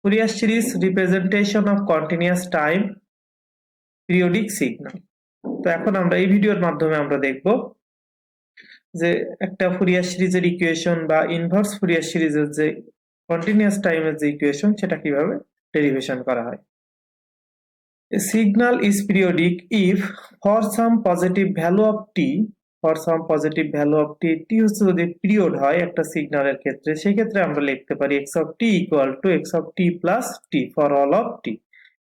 Fourier series representation of continuous time periodic signal। তো এখন আমরা এই ভিডিওর মাধ্যমে আমরা দেখব যে একটা ফুরিয়ার সিরিজের ইকুয়েশন বা ইনভার্স ফুরিয়ার সিরিজের যে কন্টিনিউয়াস টাইমের যে ইকুয়েশন সেটা কিভাবে ডেরিভেশন করা হয়। A signal is periodic if for some positive value of t t হচ্ছে যদি পিরিয়ড হয় একটা সিগন্যালের ক্ষেত্রে, সেই ক্ষেত্রে আমরা লিখতে পারি x of t equal to x of t plus t for all of t।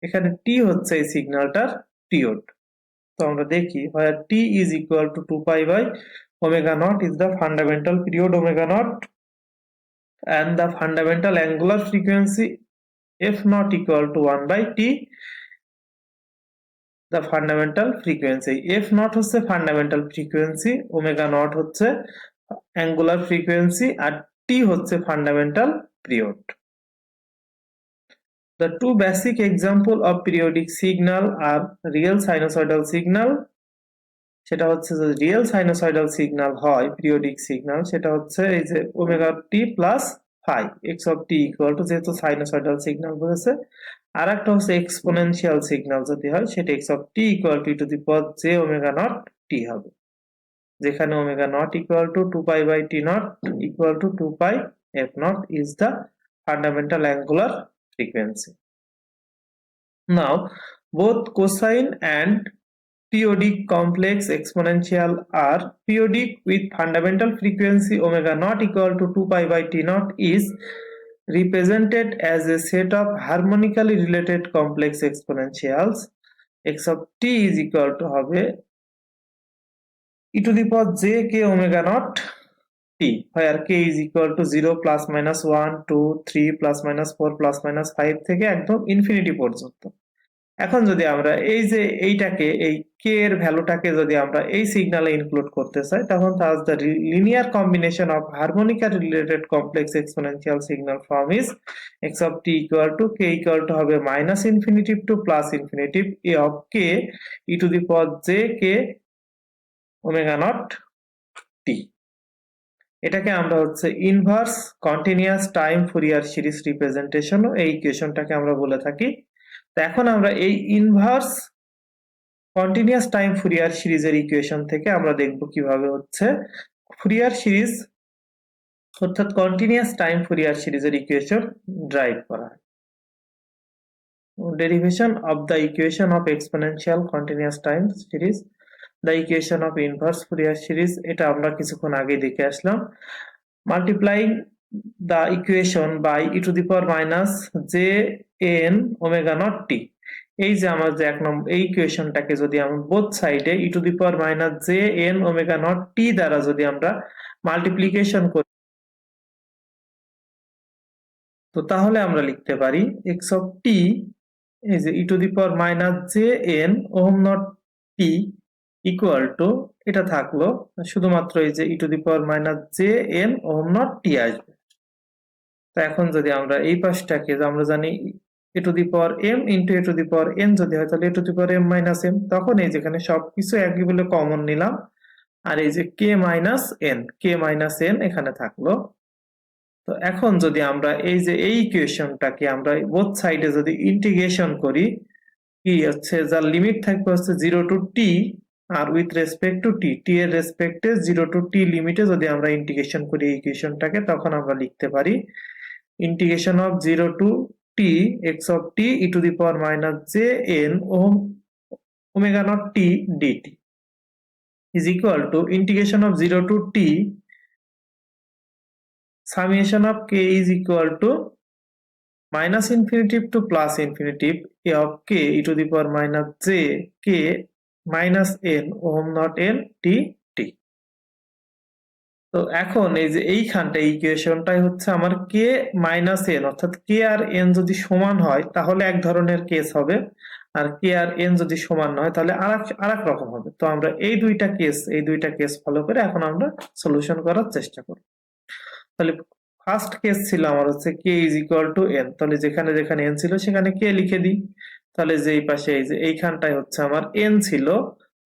এখানে t হচ্ছে এই সিগন্যালটার পিরিয়ড। তো আমরা দেখি where t is equal to 2 pi by omega naught is the fundamental period omega naught and the fundamental angular frequency f naught equal to 1 by t, the fundamental frequency f naught হচ্ছে fundamental frequency, omega naught হচ্ছে angular frequency আর t হচ্ছে fundamental period। The two basic example of periodic signal are real sinusoidal signal, সেটা হচ্ছে যে real sinusoidal signal হয় periodic signal, সেটা হচ্ছে এই যে omega t plus phi x of t equal to, যেহেতু সাইনোসয়েডাল সিগন্যাল বলেছে। আর একটা হচ্ছে এক্সপোনেনশিয়াল সিগন্যাল যদি হয় সেটা x of t equal to e to the power j omega not t হবে, যেখানে omega not equal to 2 pi by t not equal to 2 pi f not is the fundamental angular frequency. Now both cosine and periodic complex exponential are periodic with fundamental frequency omega naught equal to 2 pi by t naught is represented as a set of harmonically related complex exponentials। x of t is equal to হবে e to the power j k omega naught t, where k is equal to 0 plus minus 1 2 3 plus minus 4 plus minus 5 থেকে একদম infinity পর্যন্ত। এখন যদি আমরা এই যে এইটাকে এই কে এর ভ্যালুটাকে যদি আমরা এই সিগন্যালে ইনক্লুড করতে চাই, তখন thus the linear combination of harmonically related complex exponential signal form is x of t equal to k equal to হবে minus infinitive to plus infinitive a of k e to the power j k omega naught t। এটাকে আমরা হচ্ছে inverse continuous time Fourier series representation, এই ইকুয়েশনটাকে আমরা বলে থাকি। তো এখন আমরা এই ইনভার্স কন্টিনিউয়াস টাইম ফুরিয়ার সিরিজের ইকুয়েশন থেকে আমরা দেখব কিভাবে হচ্ছে ফুরিয়ার সিরিজ অর্থাৎ কন্টিনিউয়াস টাইম ফুরিয়ার সিরিজের ইকুয়েশন ড্রাইভ করা হয়। Derivation of the equation of exponential continuous time series, the equation of inverse Fourier series, এটা আমরা কিছুক্ষণ আগে দেখে আসলাম। Multiplying the equation by e to the power minus j n omega naught t, এই যে আমার যে এক নম্বর এই ইকুয়েশনটাকে যদি আমরা বোথ সাইডে e to the power minus j n omega naught t দ্বারা যদি আমরা মাল্টিপ্লিকেশন করি, তো তাহলে আমরা লিখতে পারি x of t এই যে e to the power minus j n ohm naught t equal to, এটা থাকলো শুধুমাত্র এই যে e to the power minus j n ohm naught t আসবে। তো এখন যদি আমরা এই পাশটাকে আমরা জানি a to the power m into a to the power n যদি হয় তাহলে a to the power m minus m, তখন এই যেখানে সবকিছু একই বলে কমন নিলাম আর এই যে k minus n এখানে থাকলো। তো এখন যদি আমরা এই যে এই ইকুয়েশনটাকে আমরা বোথ সাইডে যদি ইন্টিগ্রেশন করি, কি হচ্ছে যার লিমিট থাকবে হচ্ছে 0 to t আর উইথ রেসপেক্ট টু t এর রেসপেক্টে 0 to t লিমিটে যদি আমরা ইন্টিগ্রেশন করি এই ইকুয়েশনটাকে, তখন আমরা লিখতে পারি integration of 0 to t x of t e to the power minus j n omega naught t dt is equal to integration of 0 to t summation of k is equal to minus infinitive to plus infinitive a of k e to the power minus j k minus n ohm naught n t t। তো এখন এই যে এইখানটা ইকুয়েশনটাই হচ্ছে আমার কে minus N, অর্থাৎ কে আর N যদি সমান হয় তাহলে এক ধরনের কেস হবে, আর কে আর এন যদি সমান না হয় তাহলে আরেক রকম হবে। তো আমরা এই দুইটা কেস ফলো করে এখন আমরা সলিউশন করার চেষ্টা করব। তাহলে ফার্স্ট কেস ছিল আমার হচ্ছে K is equal two N, তাহলে যেখানে যেখানে এন ছিল সেখানে কে লিখে দিই। তাহলে যে এই পাশে এই যে এইখানটায় হচ্ছে আমার এন ছিল,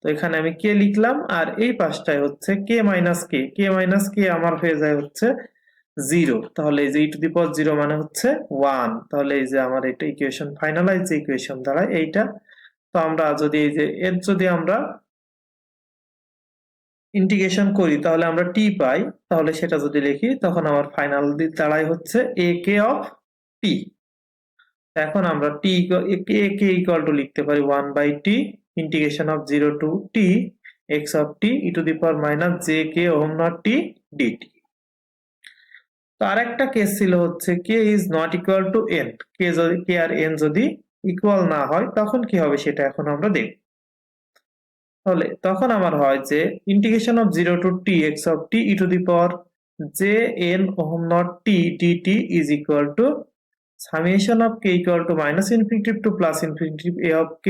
তো এখানে আমি কে লিখলাম, আর এই পাশটায় হচ্ছে কে মাইনাস কে আমার হয়ে যায় হচ্ছে 0, তাহলে এই যে e⁻0 মানে হচ্ছে 1, তাহলে এই যে আমার এটা ইকুয়েশন ফাইনালাইজ যে ইকুয়েশন দাঁড়ায় এইটা। তো আমরা যদি এই যে এর যদি আমরা ইন্টিগ্রেশন করি তাহলে আমরা t পাই, তাহলে সেটা যদি লিখি তখন আমার ফাইনাল দাঁড়ায় হচ্ছে ak অফ t। এখন আমরা ak ইকুয়াল টু লিখতে পারি 1/t integration of 0 to t x of t e⁻−jk omega naught t dt। তো আরেকটা কেস ছিল হচ্ছে k is not equal to n, k আর n যদি ইকুয়াল না হয় তখন কি হবে সেটা এখন আমরা দেখব। তাহলে তখন আমার হয় যে integration of 0 to t x of t e⁻jn omega naught t dt is equal to summation of k equal to -infinitive to +infinitive a of k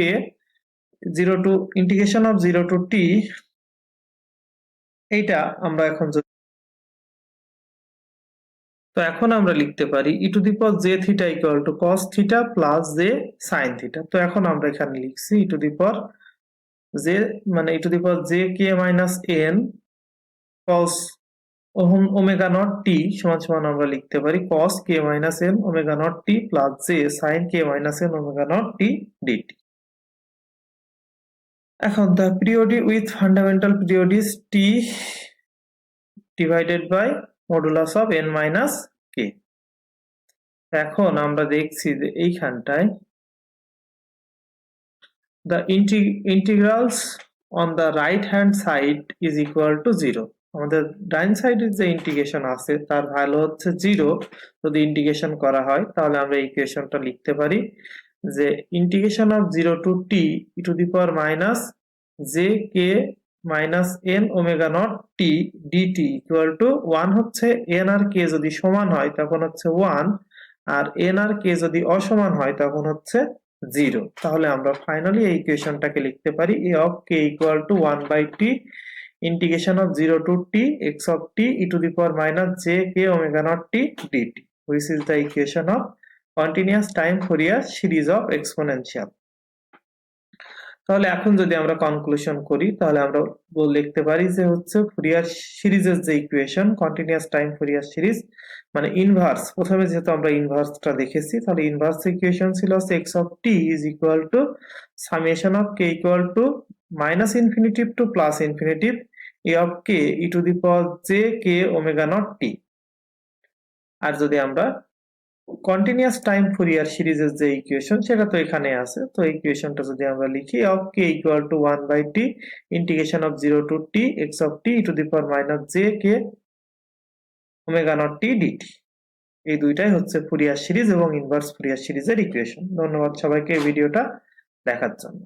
0 to integration of 0 to t। এইটা আমরা এখন তো এখন আমরা লিখতে পারি e⁻j θ equal to cos θ plus j sin θ। তো এখন আমরা এখানে লিখছি e⁻j মানে e⁻jk - n cos omega naught t সমান সমান আমরা লিখতে পারি cos k - n omega naught t plus j sin k - n omega naught t dt। এখন the period with fundamental period is t divided by modulus of n minus k। এখন আমরা দেখছি যে এইখানটায় the integrals on the right hand side is equal to 0। আমাদের ডাইন সাইডে যে integration আছে তার ভ্যালু হচ্ছে 0 যদি ইন্টিগ্রেশন করা হয়, তাহলে আমরা এই ইকুয়েশনটা লিখতে পারি যে integration of 0 to t e⁻−jk - n omega naught t dt equal to 1 হচ্ছে n আর k যদি সমান হয় তখন হচ্ছে 1, আর n আর k যদি অসমান হয় তখন হচ্ছে 0। তাহলে আমরা ফাইনালি এই ইকুয়েশনটাকে লিখতে পারি a of k equal to 1/t integration of 0 to t x of t e⁻−jk omega naught t dt, which is the equation of continuous time Fourier series of exponential। তাহলে এখন যদি আমরা কনক্লুশন করি তাহলে আমরা লিখতে পারি যে হচ্ছে ফুরিয়ার সিরিজের যে equation continuous time Fourier series মানে ইনভার্স, প্রথমে যেহেতু আমরা ইনভার্সটা দেখেছি তাহলে ইনভার্স ইকুয়েশন ছিল x of t is equal to summation of k equal to -infinitive to +infinitive a of k e⁻jk omega naught t। আর যদি আমরা কন্টিনিউয়াস টাইম ফুরিয়ার সিরিজের যে ইকুয়েশন সেটা তো এখানে আছে, তো এই ইকুয়েশনটা যদি আমরা লিখি of k equal to 1/t integration of 0 to t x of t e⁻−jk omega naught t dt, এই দুইটাই হচ্ছে ফুরিয়ার সিরিজ এবং ইনভার্স ফুরিয়ার সিরিজের ইকুয়েশন। ধন্যবাদ সবাইকে এই ভিডিওটা দেখার জন্য।